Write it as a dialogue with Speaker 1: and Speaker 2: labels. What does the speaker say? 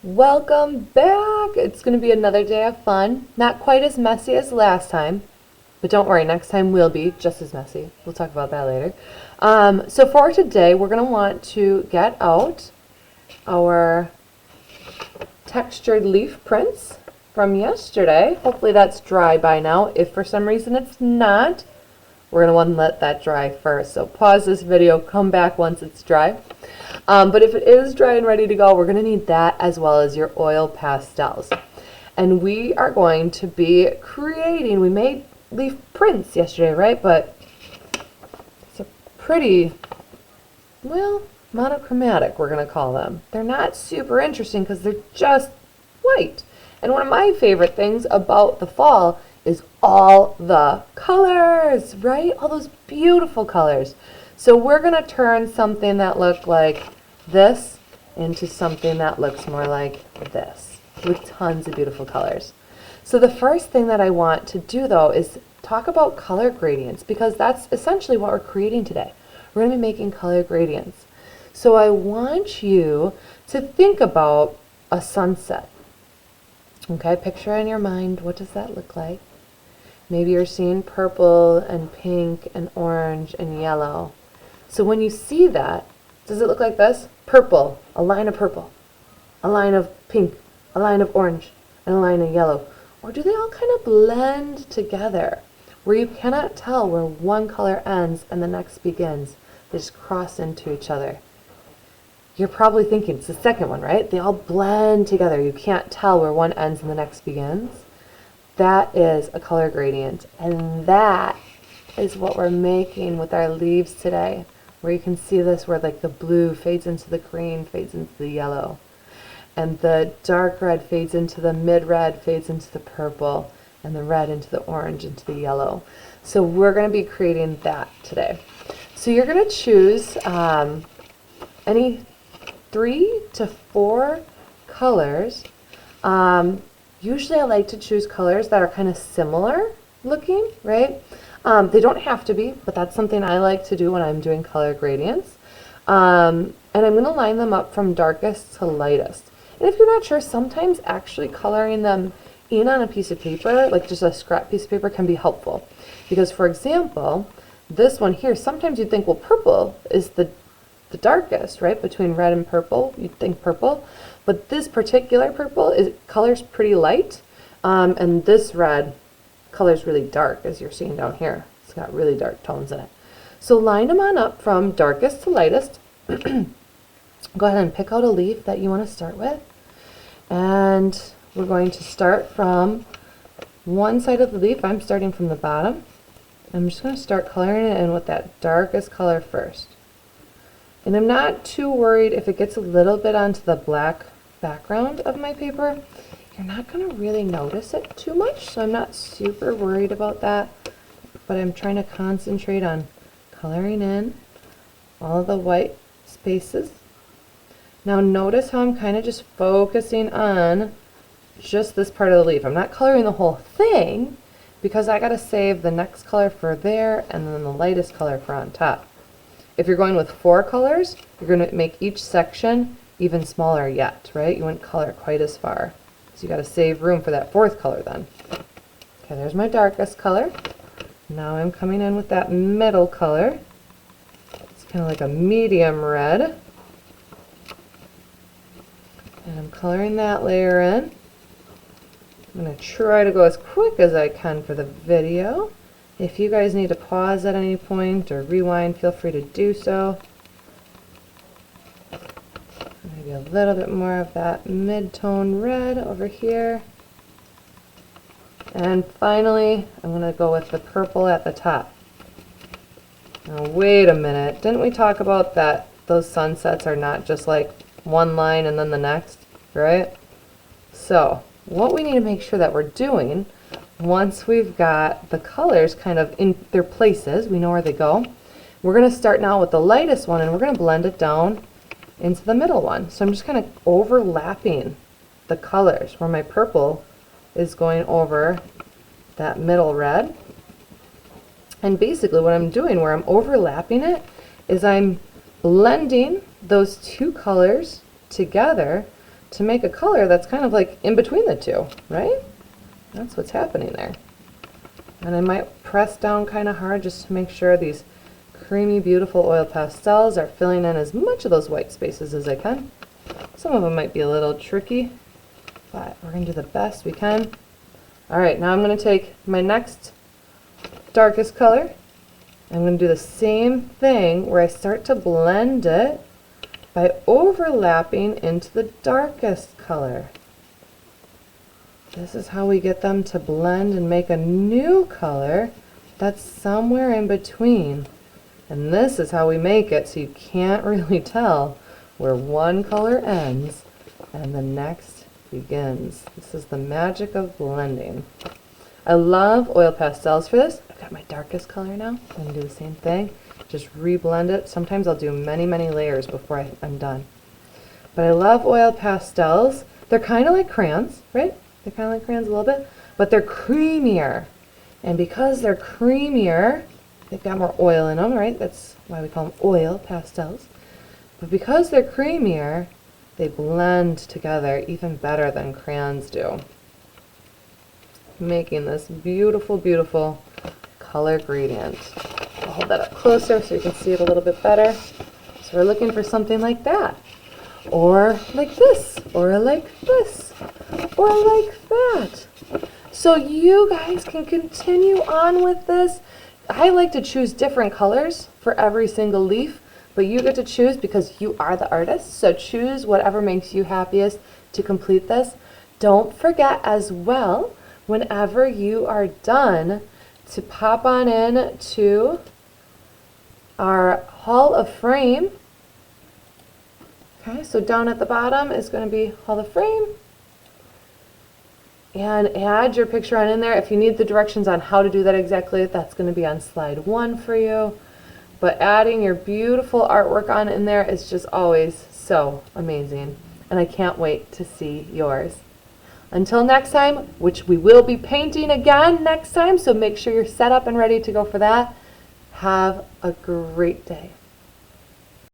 Speaker 1: Welcome back! It's going to be another day of fun. Not quite as messy as last time, but don't worry, next time will be just as messy. We'll talk about that later. So for today, we're going to want to get out our textured leaf prints from yesterday. Hopefully that's dry by now. If for some reason it's not, we're going to want to let that dry first. So pause this video, come back once it's dry. But if it is dry and ready to go, we're going to need that as well as your oil pastels. And we are going to be creating, we made leaf prints yesterday, right? But it's a pretty, well, monochromatic, we're going to call them. They're not super interesting because they're just white. And one of my favorite things about the fall is all the colors, right? All those beautiful colors. So we're going to turn something that looked like this into something that looks more like this, with tons of beautiful colors. So the first thing that I want to do though is talk about color gradients, because that's essentially what we're creating today. We're going to be making color gradients. So I want you to think about a sunset. Okay, picture in your mind, what does that look like? Maybe you're seeing purple and pink and orange and yellow. So when you see that, does it look like this? Purple, a line of purple, a line of pink, a line of orange, and a line of yellow. Or do they all kind of blend together where you cannot tell where one color ends and the next begins? They just cross into each other. You're probably thinking it's the second one, right? They all blend together. You can't tell where one ends and the next begins. That is a color gradient, and that is what we're making with our leaves today, where you can see this where like the blue fades into the green, fades into the yellow, and the dark red fades into the mid-red, fades into the purple, and the red into the orange, into the yellow. So we're going to be creating that today. So you're going to choose any 3 to 4 colors. Usually I like to choose colors that are kind of similar looking, right? They don't have to be, but that's something I like to do when I'm doing color gradients. And I'm going to line them up from darkest to lightest. And if you're not sure, sometimes actually coloring them in on a piece of paper, like just a scrap piece of paper, can be helpful. Because for example, this one here, sometimes you'd think, well, purple is the darkest, right? Between red and purple, you'd think purple. But this particular purple colors pretty light. And this red color's really dark, as you're seeing down here. It's got really dark tones in it. So line them on up from darkest to lightest. Go ahead and pick out a leaf that you want to start with. And we're going to start from one side of the leaf. I'm starting from the bottom. I'm just going to start coloring it in with that darkest color first. And I'm not too worried if it gets a little bit onto the black background of my paper. You're not going to really notice it too much, so I'm not super worried about that. But I'm trying to concentrate on coloring in all of the white spaces. Now notice how I'm kind of just focusing on just this part of the leaf. I'm not coloring the whole thing because I got to save the next color for there and then the lightest color for on top. If you're going with 4 colors, you're going to make each section even smaller yet, right? You wouldn't color quite as far. So you got to save room for that 4th color then. Okay, there's my darkest color. Now I'm coming in with that middle color. It's kind of like a medium red. And I'm coloring that layer in. I'm going to try to go as quick as I can for the video. If you guys need to pause at any point or rewind, feel free to do so. Maybe a little bit more of that mid-tone red over here. And finally, I'm going to go with the purple at the top. Now wait a minute, didn't we talk about that those sunsets are not just like one line and then the next, right? So what we need to make sure that we're doing, once we've got the colors kind of in their places, we know where they go, we're going to start now with the lightest one and we're going to blend it down into the middle one. So I'm just kind of overlapping the colors where my purple is going over that middle red. And basically what I'm doing where I'm overlapping it is I'm blending those two colors together to make a color that's kind of like in between the two, right? That's what's happening there. And I might press down kind of hard just to make sure these creamy, beautiful oil pastels are filling in as much of those white spaces as I can. Some of them might be a little tricky, but we're going to do the best we can. All right, now I'm going to take my next darkest color. I'm going to do the same thing where I start to blend it by overlapping into the darkest color. This is how we get them to blend and make a new color that's somewhere in between. And this is how we make it so you can't really tell where one color ends and the next begins. This is the magic of blending. I love oil pastels for this. I've got my darkest color now. I'm going to do the same thing. Just reblend it. Sometimes I'll do many, many layers before I'm done. But I love oil pastels. They're kind of like crayons, right? They're kind of like crayons a little bit, but they're creamier. And because they're creamier, they've got more oil in them, right? That's why we call them oil pastels. But because they're creamier, they blend together even better than crayons do, making this beautiful, beautiful color gradient. I'll hold that up closer so you can see it a little bit better. So we're looking for something like that, or like this, or like this, or like that. So you guys can continue on with this. I like to choose different colors for every single leaf, but you get to choose because you are the artist. So choose whatever makes you happiest to complete this. Don't forget as well, whenever you are done, to pop on in to our Hall of Fame. Okay, so down at the bottom is going to be Hall of Fame. And add your picture on in there. If you need the directions on how to do that exactly, that's going to be on slide 1 for you. But adding your beautiful artwork on in there is just always so amazing. And I can't wait to see yours. Until next time, which we will be painting again next time, so make sure you're set up and ready to go for that. Have a great day.